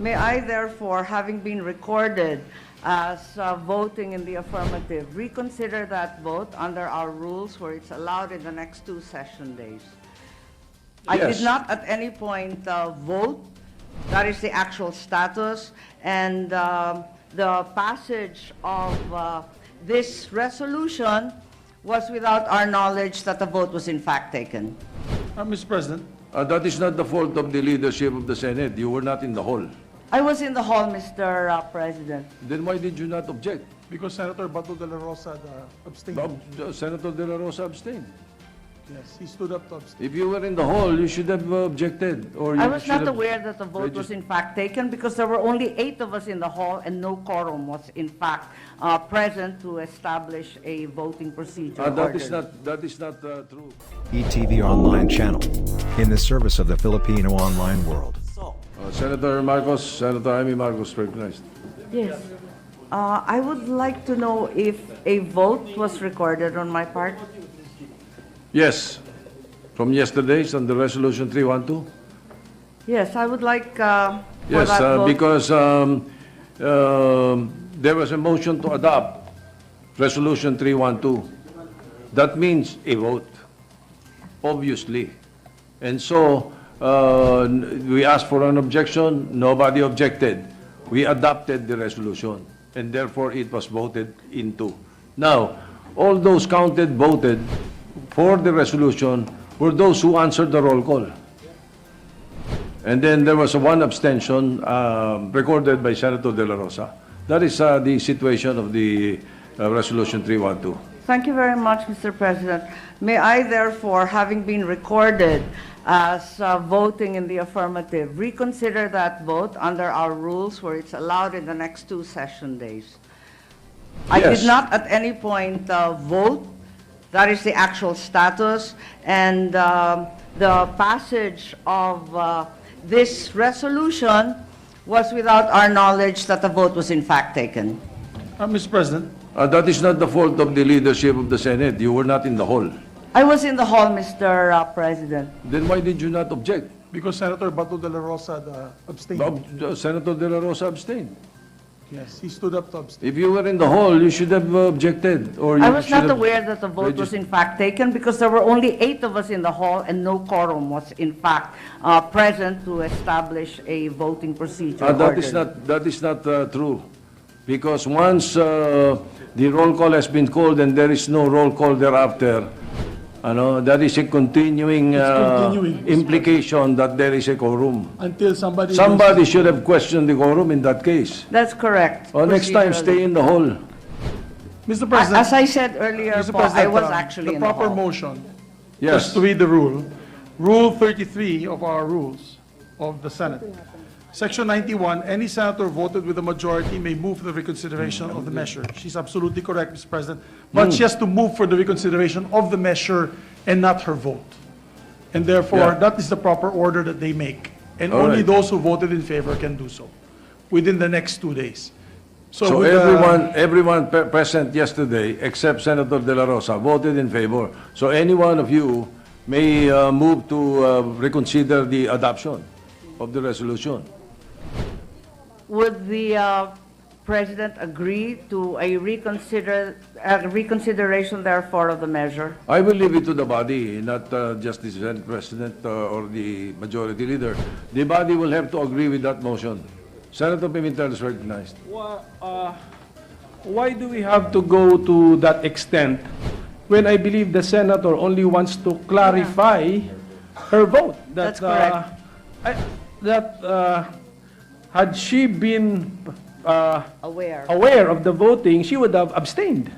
May I therefore, having been recorded as voting in the affirmative, reconsider that vote under our rules where it's allowed in the next 2 session days? I Yes. did not at any point vote. That is the actual status. And the passage of this resolution was without our knowledge that the vote was in fact taken. Mr. President, That is not the fault of the leadership of the Senate. You were not in the hall. I was in the hall, Mr. President. Then why did you not object? because Senator Bato de la Rosa abstained. Senator De La Rosa abstained. Yes, he stood up to abstain. If you were in the hall, you should have objected. Or I you was should not have aware that the vote was in fact taken because there were only 8 of us in the hall and no quorum was in fact present to establish a voting procedure. That is order. not true. ETV Online Channel. In the service of the Filipino online world. Senator Marcos, Senator IMEE Marcos, recognized. Yes. I would like to know if a vote was recorded on my part. Yes. From yesterday's on the resolution 312. Yes, I would like for Yes, that vote. because there was a motion to adopt resolution 312. That means a vote, obviously. And so we asked for an objection. Nobody objected. We adopted the resolution, and therefore it was voted into. Now, all those counted voted for the resolution were those who answered the roll call. And then there was one abstention recorded by Senator De La Rosa. That is the situation of the resolution 312. Thank you very much, Mr. President. May I therefore, having been recorded as voting in the affirmative, reconsider that vote under our rules where it's allowed in the next 2 session days? I Yes. did not at any point vote. That is the actual status. And the passage of this resolution was without our knowledge that the vote was in fact taken. Mr. President, That is not the fault of the leadership of the Senate. You were not in the hall. I was in the hall, Mr. President. Then why did you not object? because Senator Bato de la Rosa abstained. Senator De La Rosa abstained. Yes, he stood up to abstain. If you were in the hall, you should have objected. Or you I was should not have aware that the vote was regis- in fact taken because there were only 8 of us in the hall and no quorum was in fact present to establish a voting procedure. That is order. not true. Because once the roll call has been called and there is no roll call thereafter, that is a continuing, continuing. implication that there is a quorum. Until somebody... Somebody should have questioned the quorum in that case. That's correct. Next time, procedurally. stay in the hall. Mr. President, As I said earlier, Mr. po, I President, was actually the in the proper hall. motion, Yes. just to read the rule, Rule 33 of our rules of the Senate. Section 91, any senator voted with a majority may move for the reconsideration of the measure. She's absolutely correct, Mr. President. But she has to move for the reconsideration of the measure and not her vote. And therefore, Yeah. that is the proper order that they make. And All only right. those who voted in favor can do so within the next 2 days. So with, everyone present yesterday, except Senator De La Rosa, voted in favor. So any one of you may move to reconsider the adoption of the resolution. Would the President agree to a reconsideration, therefore, of the measure? I will leave it to the body, not just the Senate President or the Majority Leader. The body will have to agree with that motion. Senator Pimentel is recognized. Why do we have to go to that extent when I believe the senator only wants to clarify her vote? That's correct. Had she been Aware. of the voting, she would have abstained.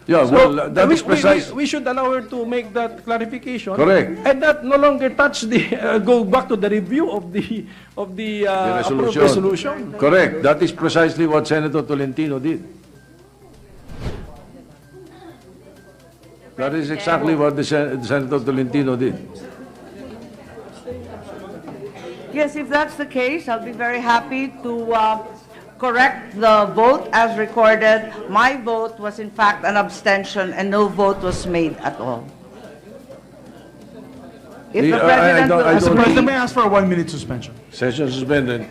Yeah, So, well, that we, is precise. we should allow her to make that clarification. Correct. And that no longer touch the, go back to the review of the The approved resolution. Correct. That is precisely what Senator Tolentino did. That is exactly what the Senator Tolentino did. Yes, if that's the case, I'll be very happy to correct the vote as recorded. My vote was in fact an abstention and no vote was made at all. If the I President don't- will I Mr. don't- President, agree, may I ask for a 1-minute suspension? Session suspended.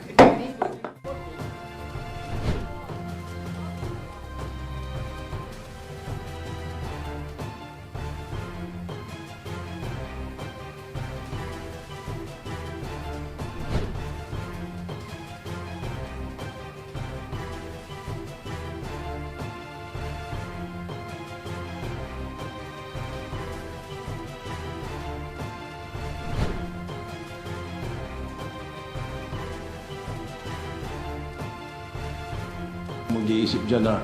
mag-iisip dyan na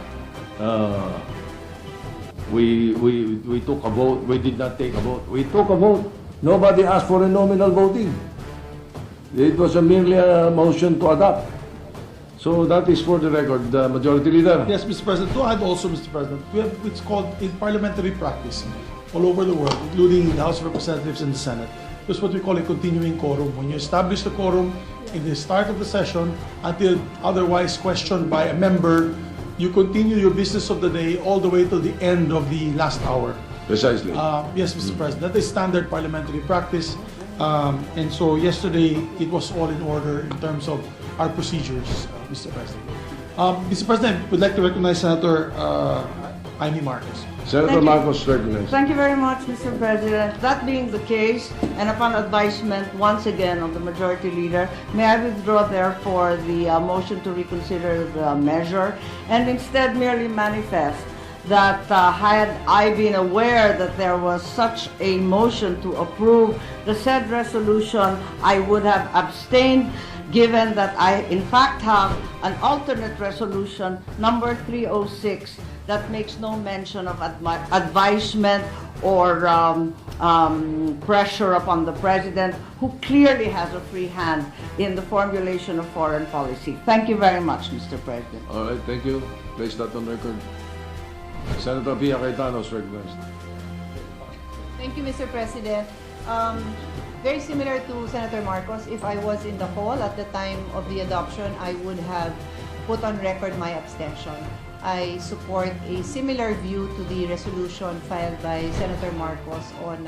we took a vote. We did not take a vote. We took a vote. Nobody asked for a nominal voting. It was merely a motion to adopt. So that is for the record, Majority Leader. Yes, Mr. President. To add also, Mr. President, we have what's called in parliamentary practice all over the world, including the House of Representatives and the Senate. There's what we call a continuing quorum. When you establish the quorum in the start of the session until otherwise questioned by a member, you continue your business of the day all the way till the end of the last hour. Precisely. Yes, Mr. President. That is standard parliamentary practice. And so yesterday, it was all in order in terms of our procedures, Mr. President. Mr. President, I would like to recognize Senator IMEE Marcos. Senator Thank you. Marcos recognized. Thank you very much, Mr. President. That being the case, and upon advisement once again of the Majority Leader, may I withdraw therefore the motion to reconsider the measure and instead merely manifest that had I been aware that there was such a motion to approve the said resolution, I would have abstained, given that I in fact have an alternate resolution, number 306, that makes no mention of advisement or pressure upon the President, who clearly has a free hand in the formulation of foreign policy. Thank you very much, Mr. President. All right, thank you. Place that on record. Senator Pia Cayetano is recognized. Thank you, Mr. President. Very similar to Senator Marcos, if I was in the hall at the time of the adoption, I would have put on record my abstention. I support a similar view to the resolution filed by Senator Marcos on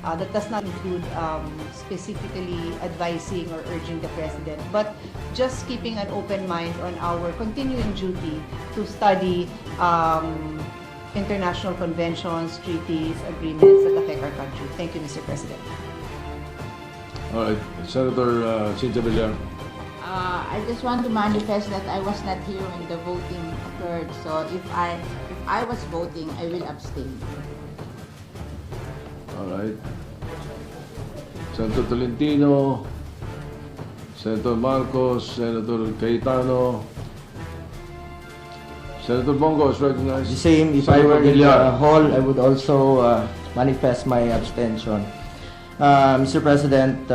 that does not include specifically advising or urging the President, but just keeping an open mind on our continuing duty to study international conventions, treaties, agreements that affect our country. Thank you, Mr. President. All right, Senator Cynthia Villar. I just want to manifest that I was not here when the voting occurred. So if I was voting, I will abstain. All right. Senator Tolentino, Senator Marcos, Senator Cayetano, Senator Bongo is recognized. The same, if I Senator were in Villar. the hall, I would also manifest my abstention. Mr. President,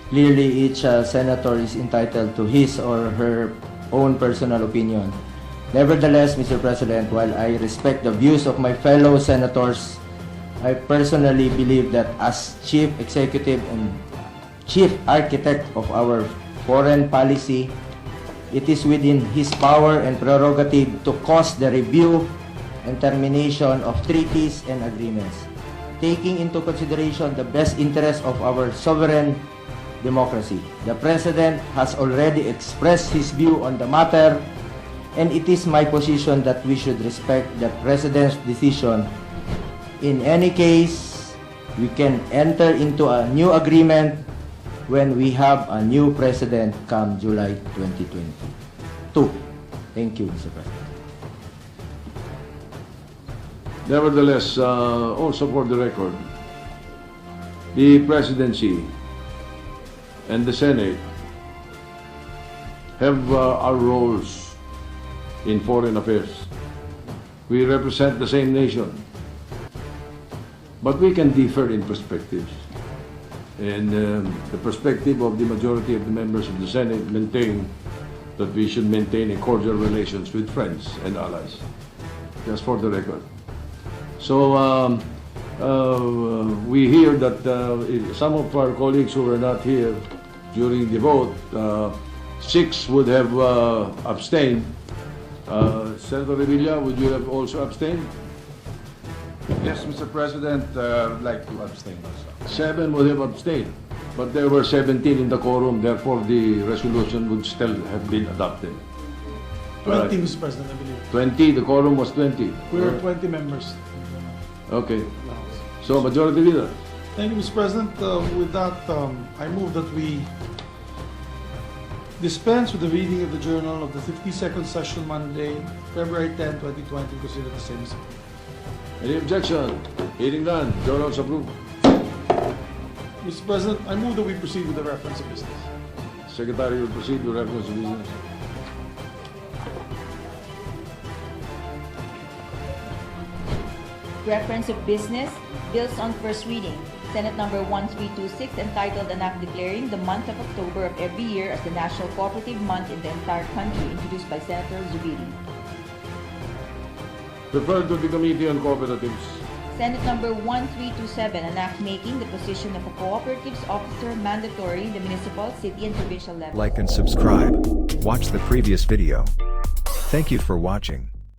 clearly each senator is entitled to his or her own personal opinion. Nevertheless, Mr. President, while I respect the views of my fellow senators, I personally believe that as Chief Executive and Chief Architect of our foreign policy, it is within his power and prerogative to cause the review and termination of treaties and agreements, taking into consideration the best interest of our sovereign democracy. The President has already expressed his view on the matter, and it is my position that we should respect the President's decision. In any case, we can enter into a new agreement when we have a new President come July 2022. Thank you, Mr. President. Nevertheless, also for the record, the Presidency and the Senate have our roles in foreign affairs. We represent the same nation, but we can differ in perspectives. And the perspective of the majority of the members of the Senate maintain that we should maintain a cordial relations with friends and allies. Just for the record. So we hear that some of our colleagues who were not here during the vote, 6 would have abstained. Senator Revilla, would you have also abstained? Yes, Mr. President, I would like to abstain also. 7 would have abstained, but there were 17 in the quorum, therefore the resolution would still have been adopted. 20, Mr. President, I believe. 20, the quorum was 20. We were 20 members. Okay. So, Majority Leader. Thank you, Mr. President. With that, I move that we dispense with the reading of the journal of the 52nd session Monday, February 10, 2020, consider the same. Any objection? Hearing none, journals approved. Mr. President, I move that we proceed with the reference of business. Secretary will proceed with reference to business. reference of business, bills on first reading. Senate number 1326, entitled An Act Declaring the month of October of every year as the National Cooperative Month in the entire country, introduced by Senator Zubiri. Referred to the Committee on Cooperatives. Senate number 1327, an act making the position of a cooperatives officer mandatory in the municipal, city, and provincial level. Like and subscribe. Watch the previous video. Thank you for watching.